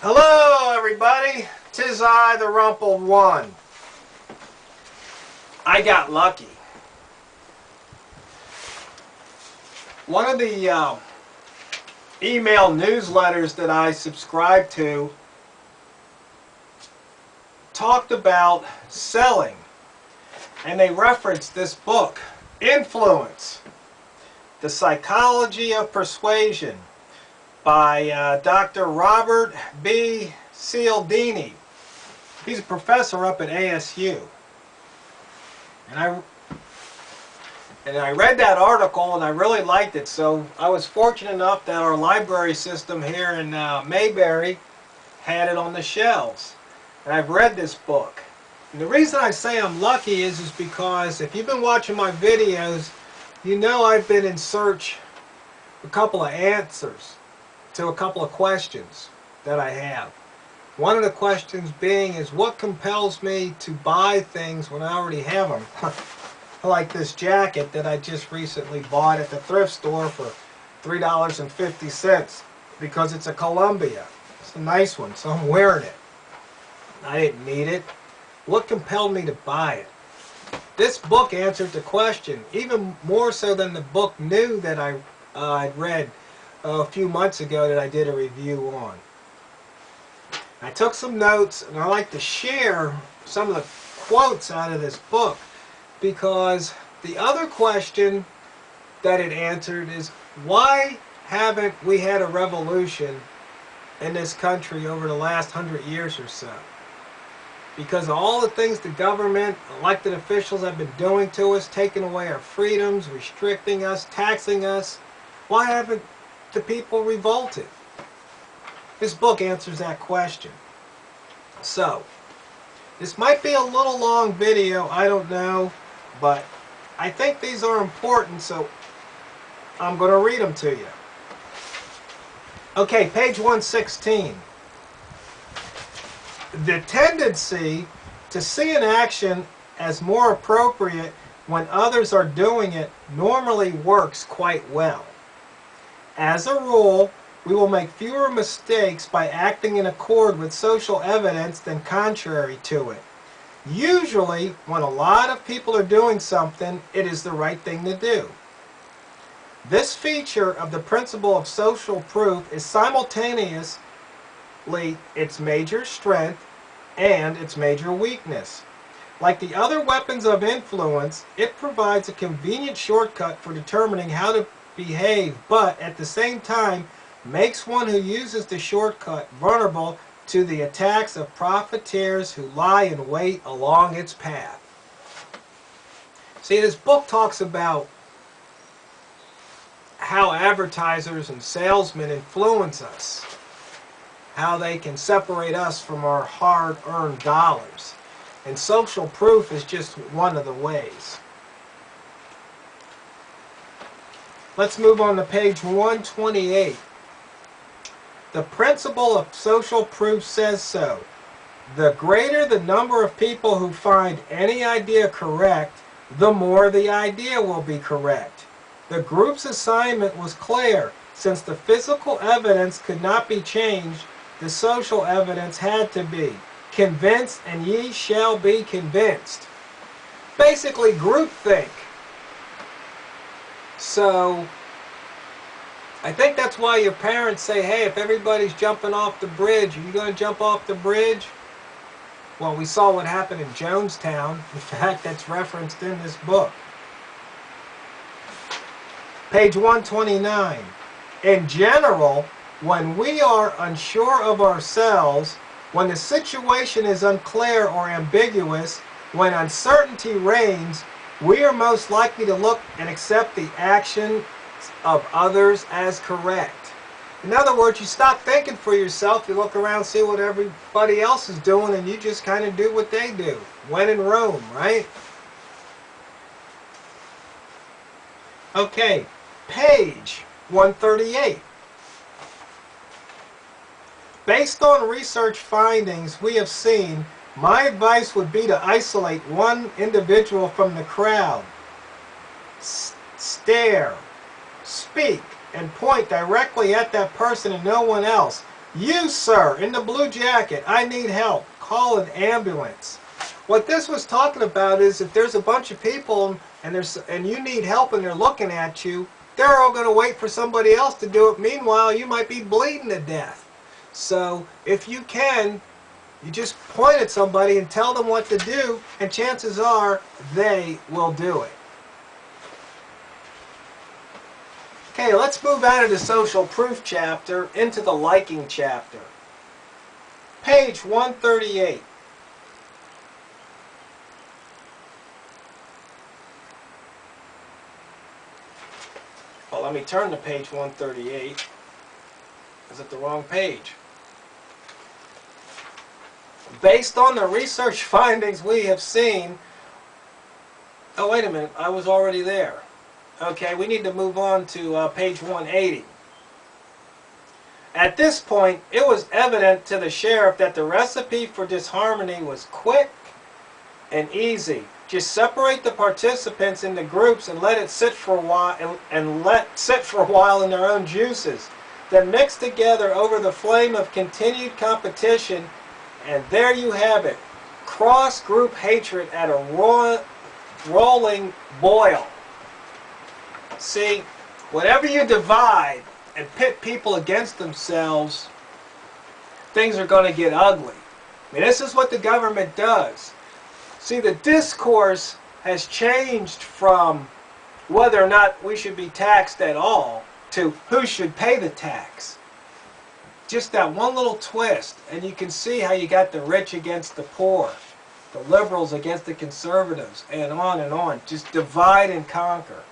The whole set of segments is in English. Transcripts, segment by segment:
Hello everybody, 'tis I, the Rumpled One. I got lucky. One of the email newsletters that I subscribed to talked about selling, and they referenced this book, Influence, The Psychology of Persuasion, by Dr. Robert B. Cialdini. He's a professor up at ASU. And I read that article and I really liked it, so I was fortunate enough that our library system here in Mayberry had it on the shelves. And I've read this book. And the reason I say I'm lucky is because if you've been watching my videos, you know I've been in search of a couple of answers to a couple of questions that I have. One of the questions being is, what compels me to buy things when I already have them? Like this jacket that I just recently bought at the thrift store for $3.50 because it's a Columbia. It's a nice one, so I'm wearing it. I didn't need it. What compelled me to buy it? This book answered the question, even more so than the book New that I'd read a few months ago that I did a review on. I took some notes, and I like to share some of the quotes out of this book, because the other question that it answered is, why haven't we had a revolution in this country over the last 100 years or so? Because of all the things the government, elected officials have been doing to us, taking away our freedoms, restricting us, taxing us, why haven't the people revolted? This book answers that question. So, this might be a little long video, I don't know, but I think these are important, so I'm going to read them to you. Okay, page 116. The tendency to see an action as more appropriate when others are doing it normally works quite well. As a rule, we will make fewer mistakes by acting in accord with social evidence than contrary to it. Usually, when a lot of people are doing something, it is the right thing to do. This feature of the principle of social proof is simultaneously its major strength and its major weakness. Like the other weapons of influence, it provides a convenient shortcut for determining how to behave, but at the same time makes one who uses the shortcut vulnerable to the attacks of profiteers who lie in wait along its path. See, this book talks about how advertisers and salesmen influence us, how they can separate us from our hard-earned dollars. And social proof is just one of the ways. Let's move on to page 128. The principle of social proof says so. The greater the number of people who find any idea correct, the more the idea will be correct. The group's assignment was clear. Since the physical evidence could not be changed, the social evidence had to be. Convinced, and ye shall be convinced. Basically, groupthink. So, I think that's why your parents say, hey, if everybody's jumping off the bridge, are you going to jump off the bridge? Well, we saw what happened in Jonestown. In fact, that's referenced in this book. Page 129. In general, when we are unsure of ourselves, when the situation is unclear or ambiguous, when uncertainty reigns, we are most likely to look and accept the action of others as correct. In other words, you stop thinking for yourself, you look around, see what everybody else is doing, and you just kind of do what they do. When in Rome, right? Okay, page 138. Based on research findings we have seen, my advice would be to isolate one individual from the crowd. Stare, speak, and point directly at that person and no one else. You, sir, in the blue jacket, I need help. Call an ambulance. What this was talking about is if there's a bunch of people and you need help and they're looking at you, they're all going to wait for somebody else to do it. Meanwhile, you might be bleeding to death. So if you can, you just point at somebody and tell them what to do, and chances are they will do it. Okay, let's move out of the social proof chapter into the liking chapter. Page 138. Well, let me turn to page 138. Is it the wrong page? Based on the research findings we have seen... Oh, wait a minute. I was already there. Okay, we need to move on to page 180. At this point, it was evident to the sheriff that the recipe for disharmony was quick and easy. Just separate the participants into groups and let it sit for a while, in their own juices. Then mix together over the flame of continued competition, and there you have it. Cross-group hatred at a rolling boil. See, whenever you divide and pit people against themselves, things are going to get ugly. I mean, this is what the government does. See, the discourse has changed from whether or not we should be taxed at all to who should pay the tax. Just that one little twist, and you can see how you got the rich against the poor, the liberals against the conservatives, and on and on. Just divide and conquer.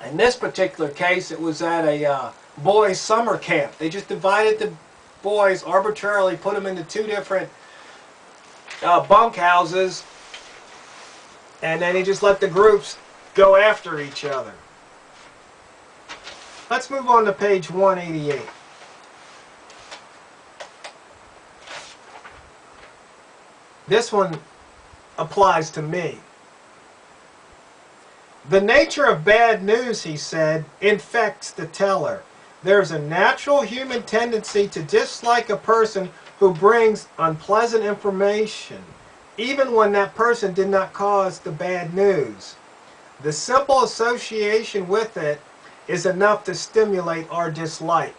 In this particular case, it was at a boys' summer camp. They just divided the boys arbitrarily, put them into two different bunkhouses, and then he just let the groups go after each other. Let's move on to page 188. This one applies to me. The nature of bad news, he said, infects the teller. There's a natural human tendency to dislike a person who brings unpleasant information, even when that person did not cause the bad news. The simple association with it is enough to stimulate our dislike.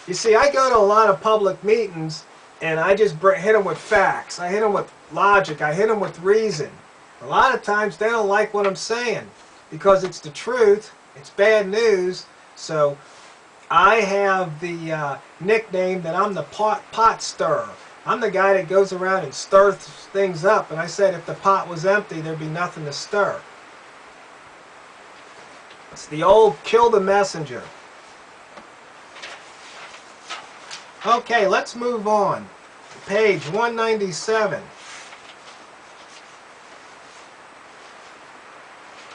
You see, I go to a lot of public meetings and I just hit them with facts. I hit them with logic. I hit them with reason. A lot of times they don't like what I'm saying because it's the truth. It's bad news. So I have the nickname that I'm the pot stirrer. I'm the guy that goes around and stirs things up. And I said if the pot was empty, there'd be nothing to stir. It's the old kill the messenger. Okay, let's move on. Page 197.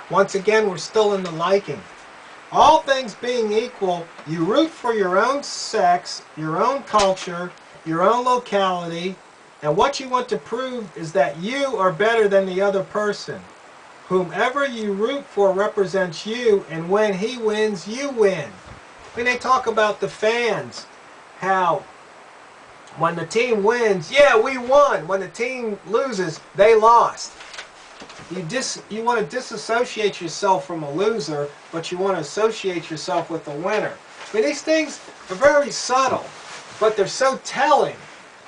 Once again, we're still in the liking. All things being equal, you root for your own sex, your own culture, your own locality, and what you want to prove is that you are better than the other person. Whomever you root for represents you, and when he wins, you win. When they talk about the fans, how when the team wins, yeah, we won. When the team loses, they lost. You want to disassociate yourself from a loser, but you want to associate yourself with the winner. I mean, these things are very subtle, but they're so telling.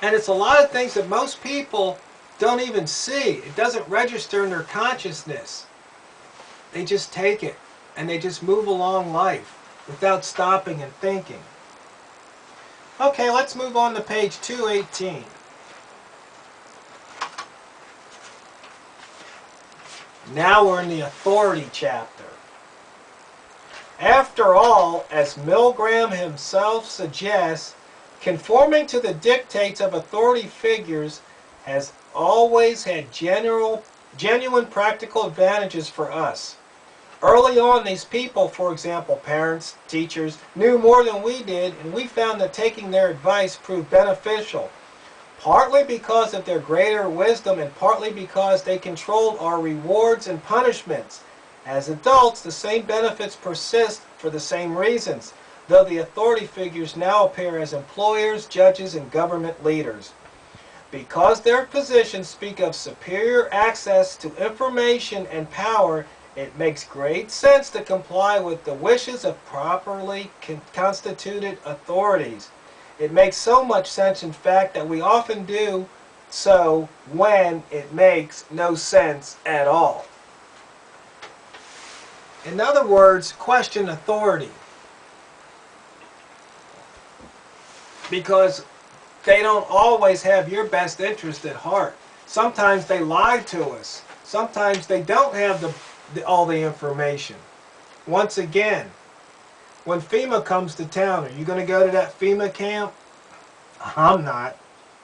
And it's a lot of things that most people don't even see. It doesn't register in their consciousness. They just take it, and they just move along life without stopping and thinking. Okay, let's move on to page 218. Now we're in the authority chapter. After all, as Milgram himself suggests, conforming to the dictates of authority figures has always had genuine practical advantages for us. Early on, these people, for example, parents, teachers, knew more than we did, and we found that taking their advice proved beneficial, partly because of their greater wisdom and partly because they controlled our rewards and punishments. As adults, the same benefits persist for the same reasons. though the authority figures now appear as employers, judges, and government leaders. Because their positions speak of superior access to information and power, it makes great sense to comply with the wishes of properly constituted authorities. It makes so much sense, in fact, that we often do so when it makes no sense at all. In other words, question authority. Because they don't always have your best interest at heart. Sometimes they lie to us. Sometimes they don't have all the information. Once again, when FEMA comes to town, are you going to go to that FEMA camp? I'm not,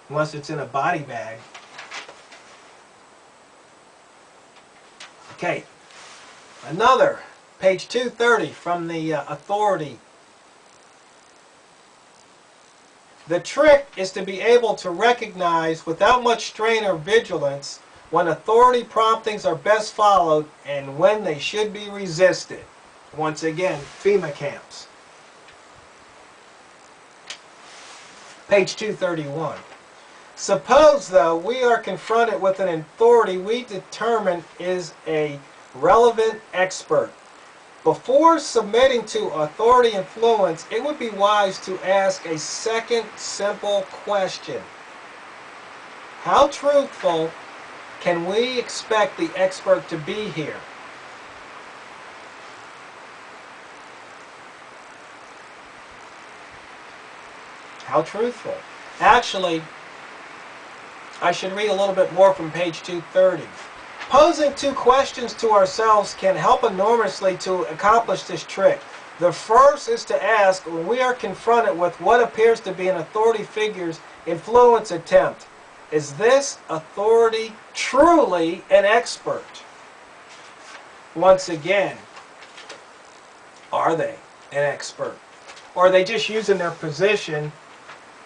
unless it's in a body bag. Okay, another, page 230 from the authority. The trick is to be able to recognize without much strain or vigilance when authority promptings are best followed and when they should be resisted. Once again, FEMA camps. Page 231. Suppose, though, we are confronted with an authority we determine is a relevant expert. Before submitting to authority influence, it would be wise to ask a second simple question. How truthful can we expect the expert to be here? How truthful? Actually, I should read a little bit more from page 230. Posing two questions to ourselves can help enormously to accomplish this trick. The first is to ask, when we are confronted with what appears to be an authority figure's influence attempt, is this authority truly an expert? Once again, are they an expert? Or are they just using their position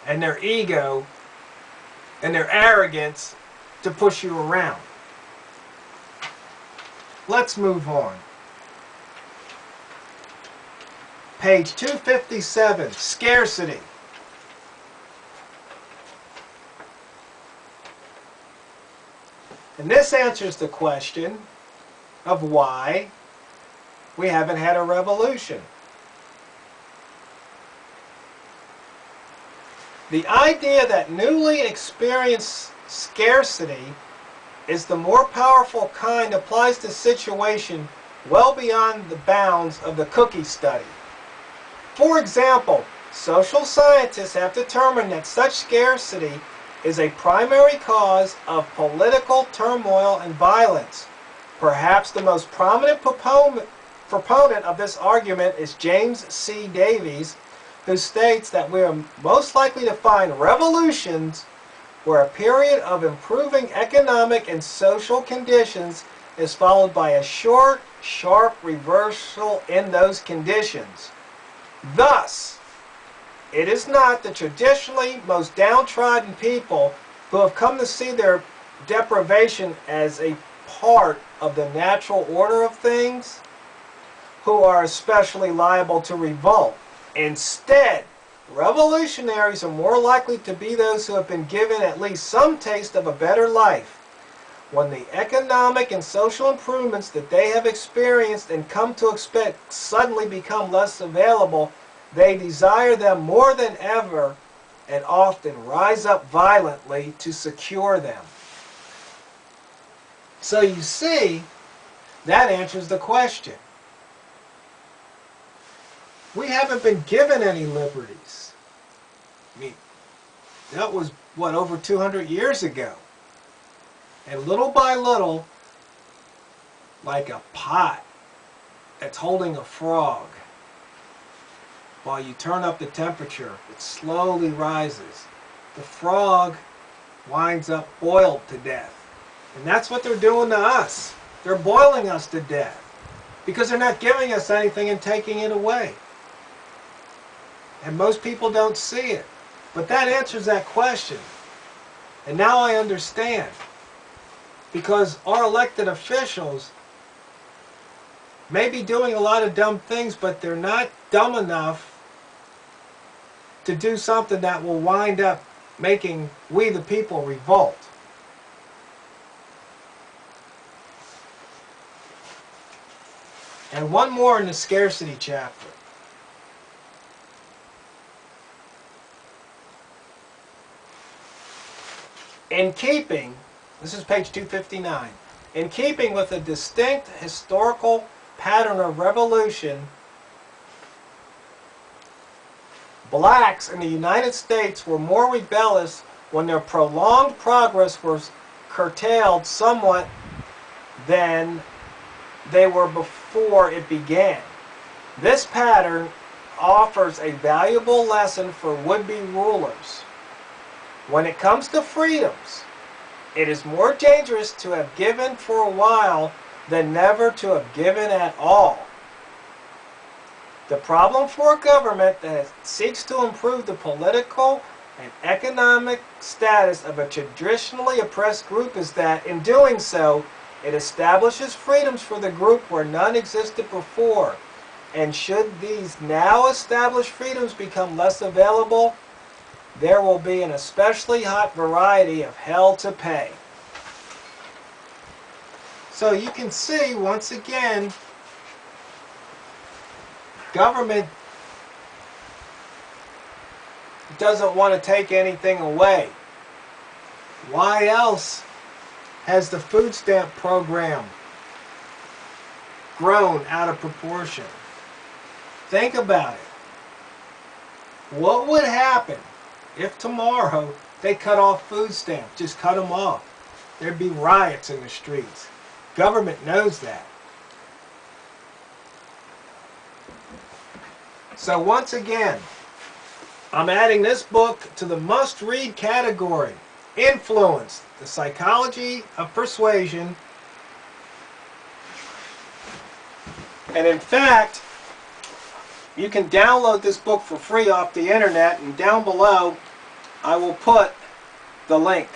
and their ego and their arrogance to push you around? Let's move on. Page 257, scarcity. And this answers the question of why we haven't had a revolution. The idea that newly experienced scarcity is the more powerful kind applies to situation well beyond the bounds of the cookie study. For example, social scientists have determined that such scarcity is a primary cause of political turmoil and violence. Perhaps the most prominent proponent of this argument is James C. Davies, who states that we are most likely to find revolutions where a period of improving economic and social conditions is followed by a short, sharp reversal in those conditions. Thus, it is not the traditionally most downtrodden people who have come to see their deprivation as a part of the natural order of things who are especially liable to revolt. Instead, revolutionaries are more likely to be those who have been given at least some taste of a better life. When the economic and social improvements that they have experienced and come to expect suddenly become less available, they desire them more than ever and often rise up violently to secure them. So you see, that answers the question. We haven't been given any liberties. I mean, that was, what, over 200 years ago. And little by little, like a pot that's holding a frog, while you turn up the temperature, it slowly rises. The frog winds up boiled to death. And that's what they're doing to us. They're boiling us to death because they're not giving us anything and taking it away. And most people don't see it. But that answers that question. And now I understand. Because our elected officials may be doing a lot of dumb things, but they're not dumb enough to do something that will wind up making we the people revolt. And one more in the scarcity chapter. In keeping, this is page 259, in keeping with a distinct historical pattern of revolution, blacks in the United States were more rebellious when their prolonged progress was curtailed somewhat than they were before it began. This pattern offers a valuable lesson for would-be rulers. When it comes to freedoms, it is more dangerous to have given for a while than never to have given at all. The problem for a government that seeks to improve the political and economic status of a traditionally oppressed group is that, in doing so, it establishes freedoms for the group where none existed before. And should these now established freedoms become less available, there will be an especially hot variety of hell to pay. So you can see, once again, government doesn't want to take anything away. Why else has the food stamp program grown out of proportion? Think about it. What would happen if tomorrow they cut off food stamps? Just cut them off. There'd be riots in the streets. Government knows that. So once again, I'm adding this book to the must-read category. Influence, The Psychology of Persuasion. And in fact, you can download this book for free off the internet, and down below I will put the link.